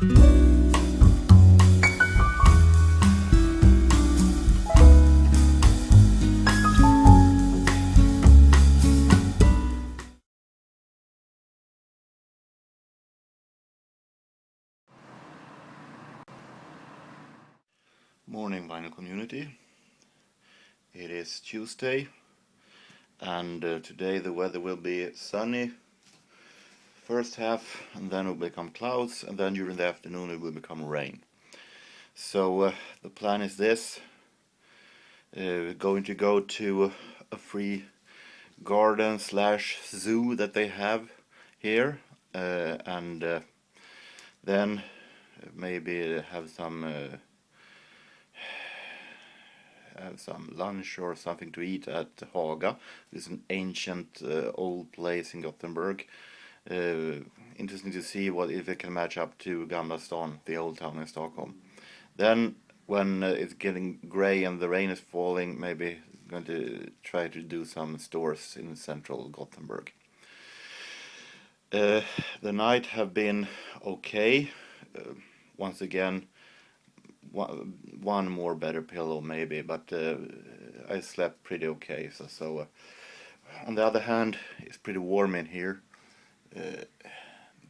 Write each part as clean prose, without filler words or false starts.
Morning, vinyl community. It is Tuesday, and today the weather will be sunny first half, and then it will become clouds, and then during the afternoon it will become rain. So the plan is this: going to go to a free garden / zoo that they have here, and then maybe have some lunch or something to eat at Haga. It's an ancient old place in Gothenburg. Interesting to see if it can match up to Gamla stan, the old town in Stockholm. Then when it's getting grey and the rain is falling, maybe going to try to do some stores in central Gothenburg. The night have been okay. Once again, one more better pillow maybe, but I slept pretty okay. So on the other hand, it's pretty warm in here.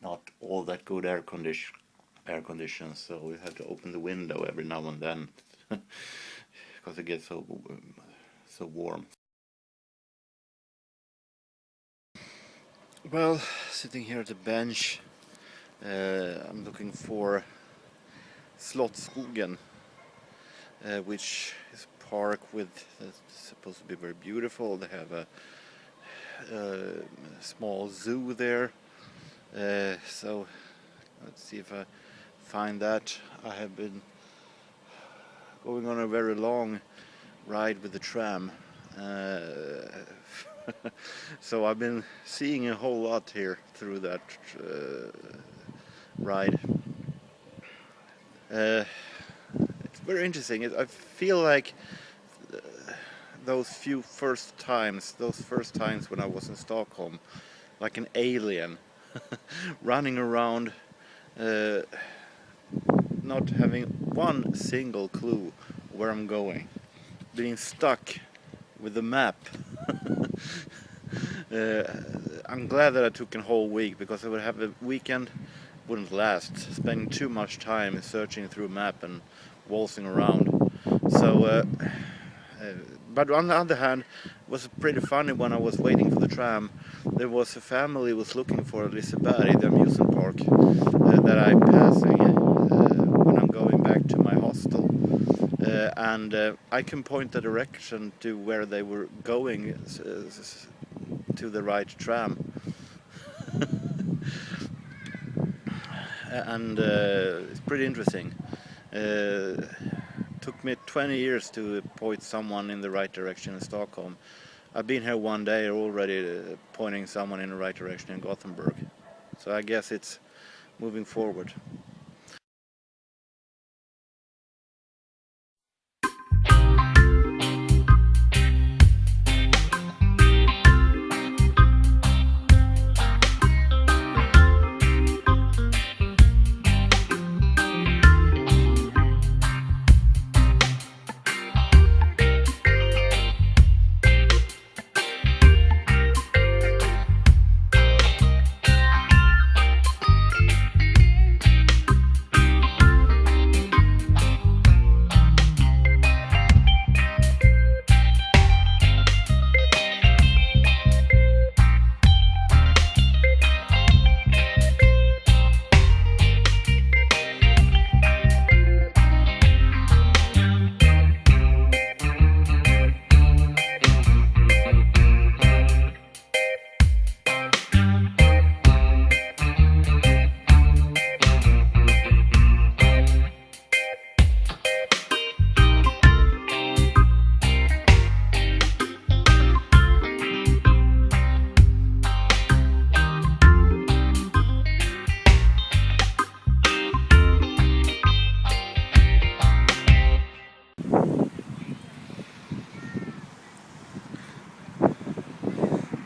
Not all that good air condition, so we have to open the window every now and then because it gets so warm. Well, sitting here at the bench, I'm looking for Slottsskogen, which is a park that's supposed to be very beautiful. They have a small zoo there, so let's see if I find that. I have been going on a very long ride with the tram, so I've been seeing a whole lot here through that ride. It's very interesting. I feel like those first times when I was in Stockholm, like an alien, running around, not having one single clue where I'm going, being stuck with the map. I'm glad that I took a whole week, because I would have a weekend wouldn't last, spending too much time searching through a map and waltzing around. So but on the other hand, it was pretty funny when I was waiting for the tram. There was a family who was looking for Liseberg, the amusement park, that I'm passing when I'm going back to my hostel, and I can point the direction to where they were going, to the right tram. And it's pretty interesting. Took me 20 years to point someone in the right direction in Stockholm. I've been here one day already pointing someone in the right direction in Gothenburg. So I guess it's moving forward.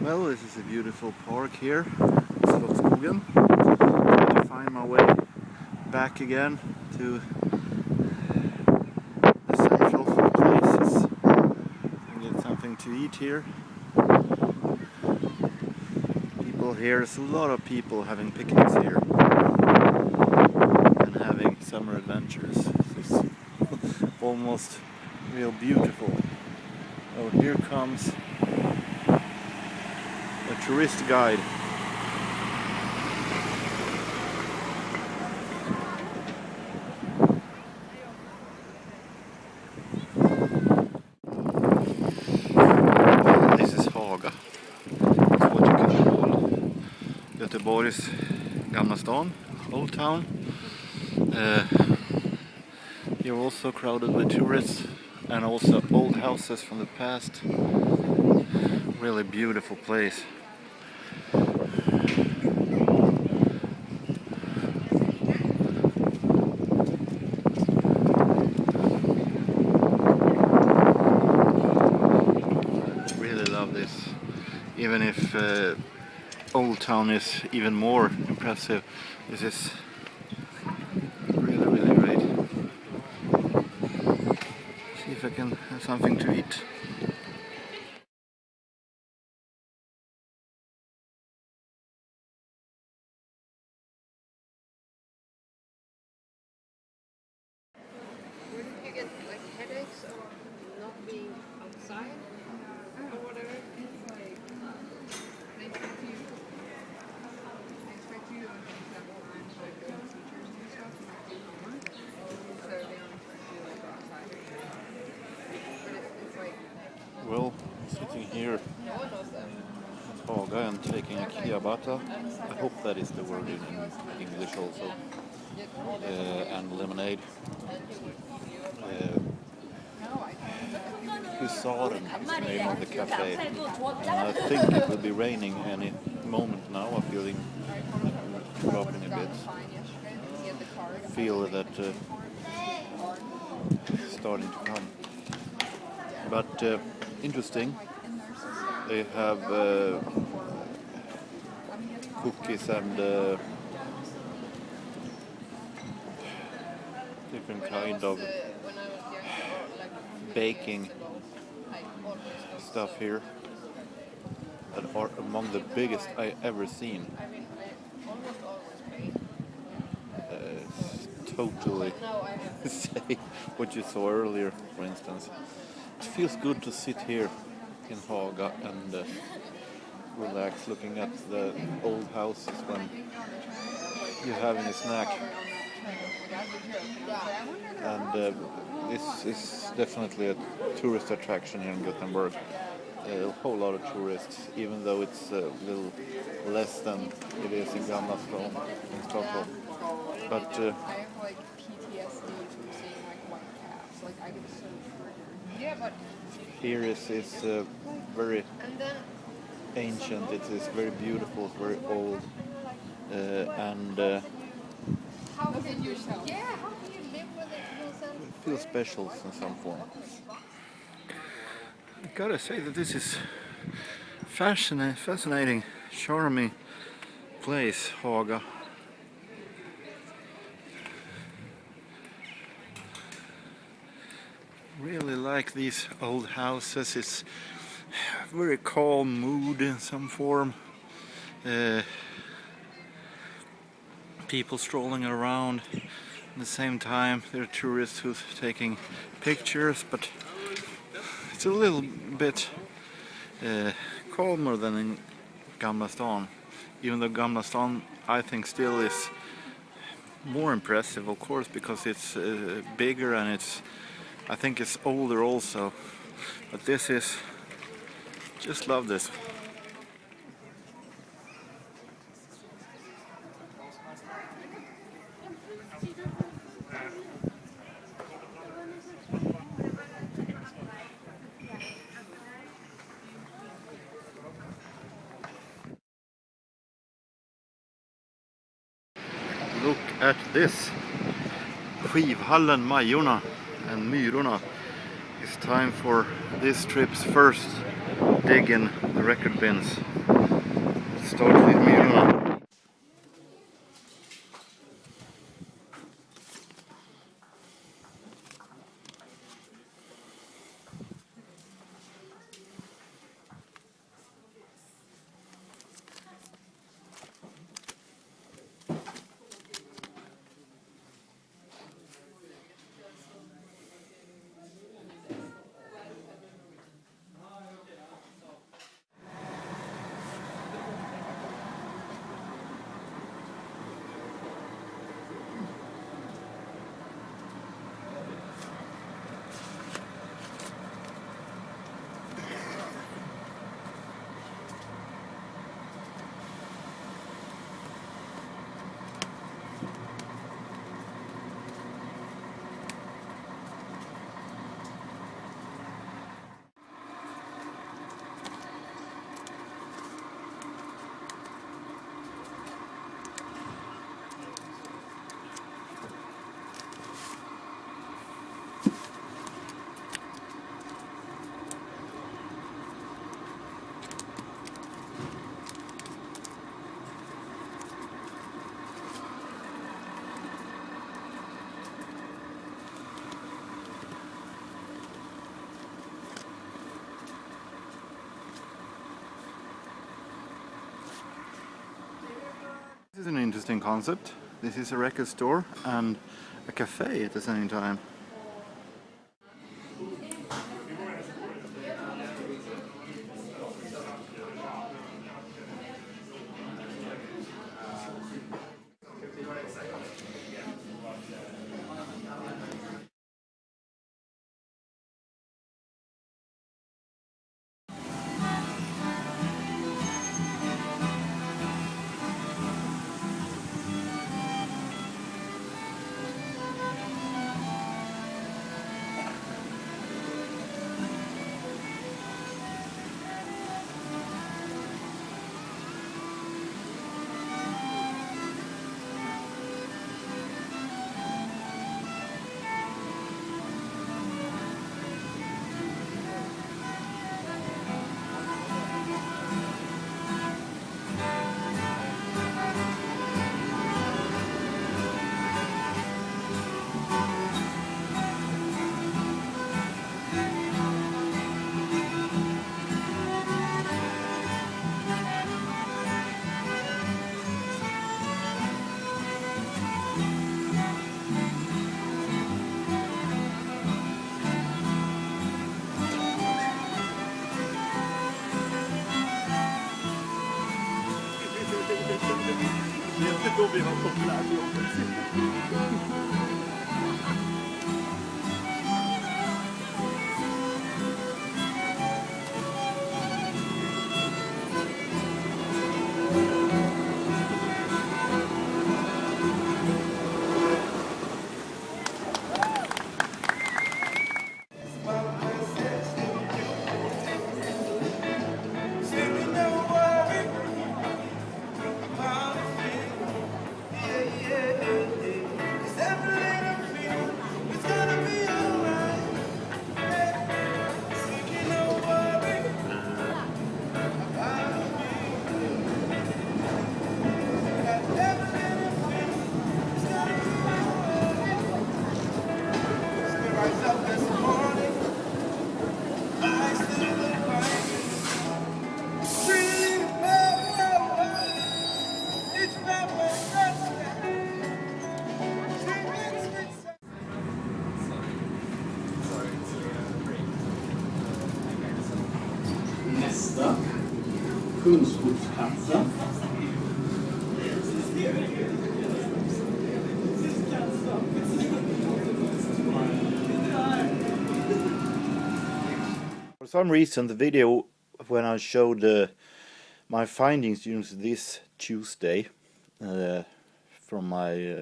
Well, this is a beautiful park here, Slottsskogen. Trying to find my way back again to the central places and get something to eat here. People here, there's a lot of people having picnics here and having summer adventures. It's almost real beautiful. Oh, here comes a tourist guide. This is Haga. It's what you can call Göteborg's Gamla stan, Old Town. You're also crowded with tourists and also old houses from the past. Really beautiful place. Really love this. Even if Old Town is even more impressive, this is really great. See if I can have something to eat. Wouldn't you get like headaches or not being outside or whatever? It's like they expect you, for example, I'm like doing teachers and stuff, and I do homework, so they don't expect you like go outside. But it's like Well, sitting here no one knows that. at Haga and taking a ciabatta. I hope that is the word in English also. And lemonade. Husaren is the name of the cafe. And I think it will be raining any moment now. I'm feeling dropping a bit. Feel that starting to come. But interesting. They have cookies and different kind of baking stuff here that are among the biggest I ever seen. Totally say what you saw earlier, for instance. It feels good to sit here in Haga and relax, looking at the old houses when you're having a snack. And this is definitely a tourist attraction here in Gothenburg. A whole lot of tourists, even though it's a little less than it is in Gamla stan in Stockholm. But I have like PTSD from seeing like white cats. Like I get so triggered. Yeah, but here is very ancient. It is very beautiful, very old, and how can you tell? Yeah, how can you live with it? it feels special in some form. I gotta say that this is fascinating, charming place, Haga. Really like these old houses. It's very calm mood in some form. People strolling around. At the same time, there are tourists who's taking pictures, but it's a little bit calmer than in Gamla stan. Even though Gamla stan, I think, still is more impressive, of course, because it's bigger and I think it's older also. But this is, just love this. Look at this. Skivhallen, Majorna and Myrorna. It's time for this trip's first dig in the record bins. Let's start with Myrorna. This is an interesting concept. This is a record store and a cafe at the same time. Då blir man populär på jobbet. Nästa kungskortskassa. For some reason, the video when I showed my findings during this Tuesday from my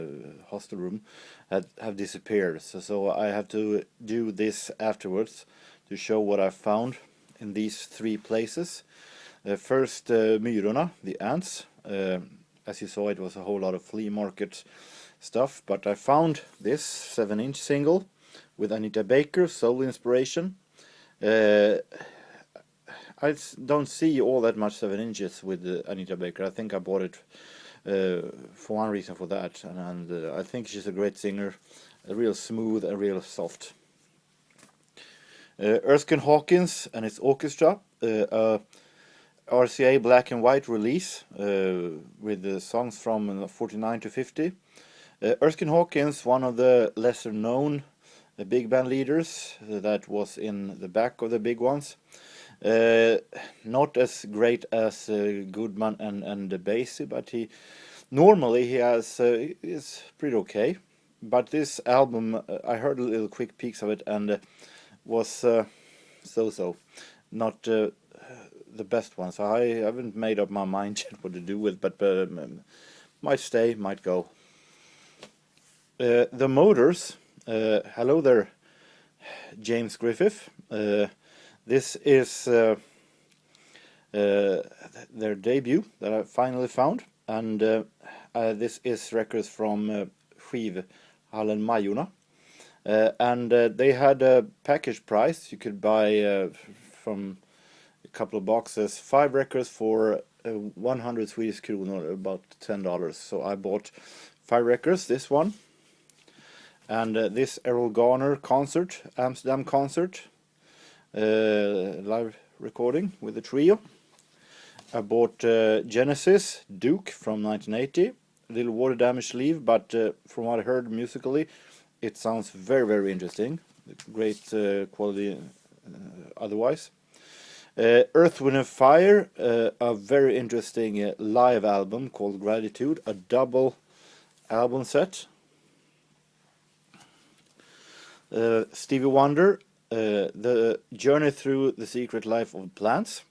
hostel room have disappeared. So I have to do this afterwards to show what I found in these three places. First, Myrorna, the ants. As you saw, it was a whole lot of flea market stuff, but I found this 7-inch single with Anita Baker, Soul Inspiration. I don't see all that much 7 inches with Anita Baker. I think I bought it for one reason for that, and I think she's a great singer, real smooth and real soft. Erskine Hawkins and its orchestra, RCA black and white release with the songs from 49 to 50. Erskine Hawkins, one of the lesser known big band leaders that was in the back of the big ones. Not as great as Goodman and Basie, but he is pretty okay. But this album, I heard a little quick peeks of it and was so-so, not the best one. So I haven't made up my mind yet what to do with, but might stay, might go. The Motors, hello there, James Griffith. This is their debut that I finally found, and this is records from Skivhallen Majorna. And they had a package price. You could buy from a couple of boxes 5 records for 100 Swedish kronor, about $10. So I bought 5 records, this one, and this Errol Garner concert, Amsterdam concert, live recording with the trio. I bought Genesis Duke from 1980, little water damage sleeve, but from what I heard musically, it sounds very, very interesting. Great quality otherwise. Earth, Wind and Fire, a very interesting live album called Gratitude, a double album set. Stevie Wonder, The Journey Through the Secret Life of Plants.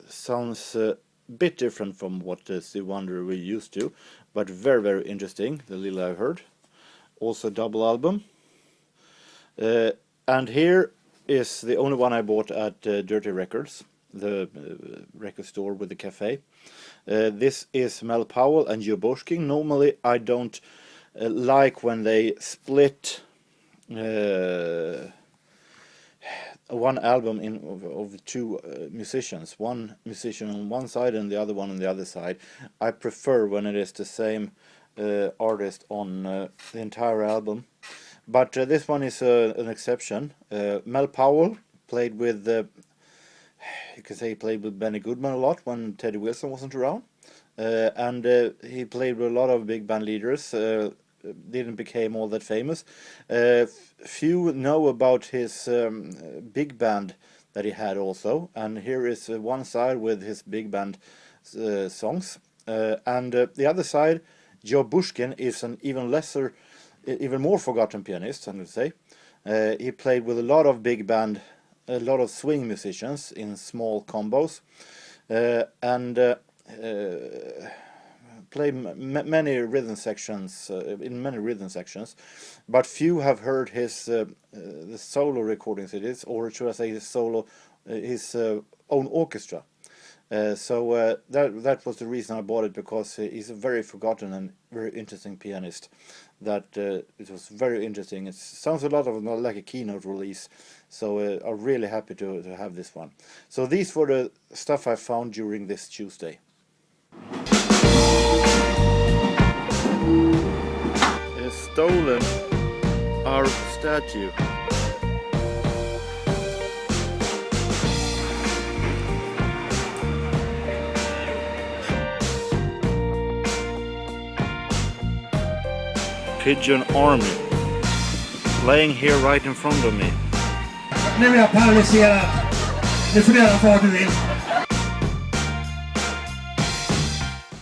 Sounds a bit different from what Stevie Wonder we used to, but very, very interesting, the little I've heard. Also double album. And here is the only one I bought at Dirty Records, the record store with the cafe. This is Mel Powell and Joe Boshking. Normally I don't like when they split one album of two musicians, one musician on one side and the other one on the other side. I prefer when it is the same artist on the entire album. But this one is an exception. Mel Powell played with, you could say he played with Benny Goodman a lot when Teddy Wilson wasn't around. And he played with a lot of big band leaders, didn't become all that famous. Few know about his big band that he had also. And here is one side with his big band songs. And the other side, Joe Boshking, is an even more forgotten pianist, I'm going to say. He played with a lot of big band, a lot of swing musicians in small combos, and played many rhythm sections, in many rhythm sections, but few have heard his the solo recordings it is, or should I say his solo, his own orchestra. So that was the reason I bought it, because he's a very forgotten and very interesting pianist. That it was very interesting. It sounds a lot of like a keynote release, so I'm really happy to have this one. So these were the stuff I found during this Tuesday. Stolen our statue. Pigeon Army, laying here right in front of me. Nu vill jag paralysera. Nu får du göra vad du vill.